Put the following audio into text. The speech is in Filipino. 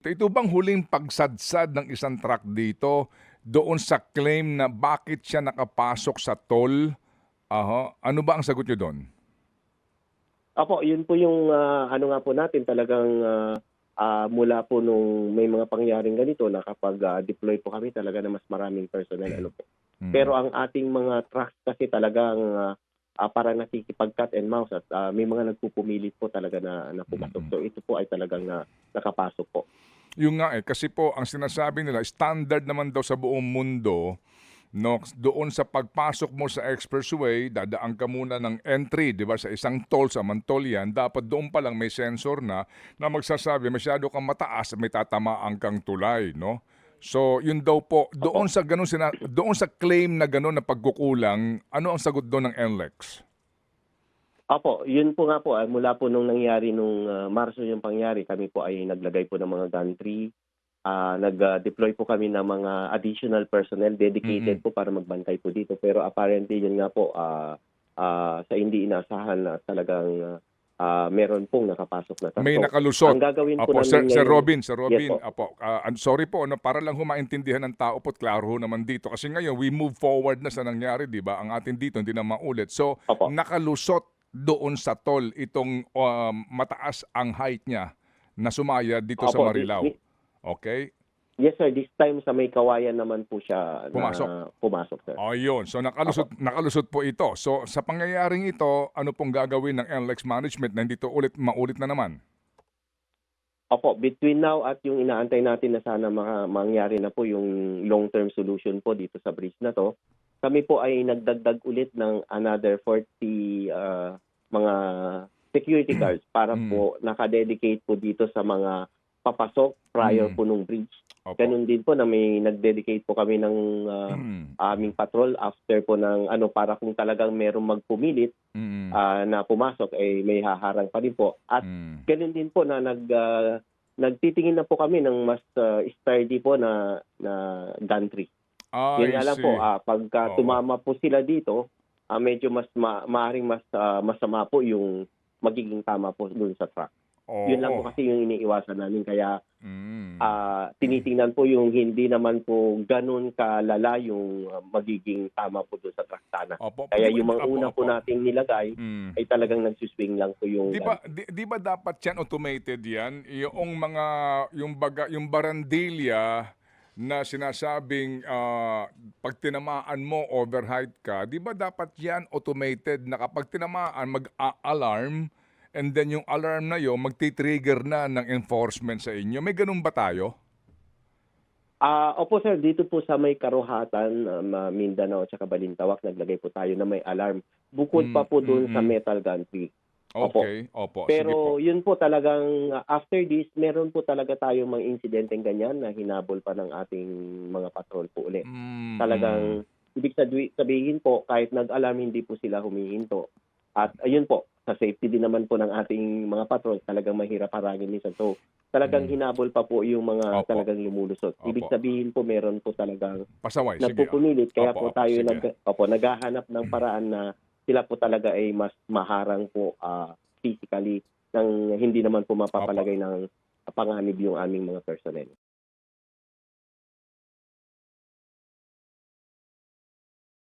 Ito bang huling pagsadsad ng isang truck dito doon sa claim na bakit siya nakapasok sa toll? Ano ba ang sagot niyo doon? Opo, yun po yung, ano nga po natin talagang, mula po nung may mga pangyaring ganito na kapag, deploy po kami talaga na mas maraming personnel ano po. Mm. Pero ang ating mga trucks kasi talagang, parang nakikipag-cat and mouse at, may mga nagpupumilit po talaga na pumasok. Mm. So ito po ay talagang nakapasok po. Yung nga kasi po ang sinasabi nila standard naman daw sa buong mundo, no, doon sa pagpasok mo sa expressway, dadaan ka muna ng entry, 'di ba, sa isang toll, sa Mantolian, dapat doon pa lang may sensor na magsasabi masyado kang mataas, may tatamaan kang tulay, no? So, yun daw po, Opo. doon sa claim na gano'n na pagkukulang, ano ang sagot doon ng NLEX? Opo, yun po nga po, mula po nung nangyari nung, Marso yung pangyari, kami po ay naglagay po ng mga gantry, nag-deploy po kami ng mga additional personnel dedicated Mm. po para magbantay po dito. Pero apparently yun nga po, sa hindi inaasahan na talagang, meron pong nakapasok na truck. May So, nakalusot. ang gagawin po Opo, namin Sir ngayon. Robin, Sir Yes Robin, po. opo, sorry po 'no, para lang ho maintindihan ng tao po't klaro ho naman dito. Kasi ngayon we move forward na sa nangyari, 'di ba? Ang atin dito hindi na maulit. So, Opo. nakalusot doon sa toll itong, mataas ang height niya na sumaya dito sa Opo, Marilao. Okay. yes sir, this time sa may kawayan naman po siya na Pumasok. pumasok sir. Ayun. So, Opo. nakalusot po ito. So, sa pangyayaring ito, ano pong gagawin ng NLEX management na hindi 'to maulit na naman? Opo, between now at yung inaantay natin na sana mangyari na po yung long-term solution po dito sa bridge na 'to, kami po ay nagdagdag ulit ng another 40, mga security guards para Mm. po naka-dedicate po dito sa mga papasok prior Mm. po nung bridge. Opo. Gano'n din po na may nag-dedicate po kami ng, aming patrol after po ng ano, para kung talagang merong magpumilit, Mm. na pumasok, eh, may haharang pa rin po. At Mm. gano'n din po na nagtitingin na po kami ng mas, sturdy po na gantry. Yun I nga lang po, see. pagka Oo. tumama po sila dito, medyo mas maaaring mas, masama po yung magiging tama po dun sa truck. Yun lang Oo. po kasi yung iniiwasan namin kaya, Mm. tinitingnan po yung hindi naman po gano'n kalala yung, magiging tama po dun sa truck sana. Opo, Kaya 'di ba yung mga opo, una po opo. nating nilagay Hmm. ay talagang nagsi-swing lang po yung 'Di ba gantry. 'di ba dapat 'yan automated 'yan? Yoong mga yung barandilya na sinasabing, 'pag tinamaan mo overheight ka, 'di ba dapat 'yan automated na kapag tinamaan mag-a-alarm and then yung alarm na yun magti-trigger na ng enforcement sa inyo, may gano'n ba tayo? Opo sir, dito po sa may Karuhatan, Mindanao at saka Balintawak naglagay po tayo na may alarm. Bukod pa po dun sa Mm. metal gantry. Opo. Okey, opo, sige po. Pero yun po talagang, after this meron po talaga tayong mga insidenteng ganyan na hinabol pa ng ating mga patrol po ulit. Mm. Talagang ibig sabihin po kahit nag-alarm hindi po sila humihinto. At ayun po, sa safety din naman po ng ating mga patrol talagang mahirap harangin minsan. So, talagang Hmm. hinabol pa po yung mga Opo, talagang lumulusot. Ibig opo. sabihin po meron po talagang Pasaway, sige, nagpupumilit kaya opo, po opo, tayo sige. naghahanap ng paraan na sila po talaga ay mas maharang po, physically ng hindi naman po Opo. mapapalagay ng panganib yung aming mga personnel.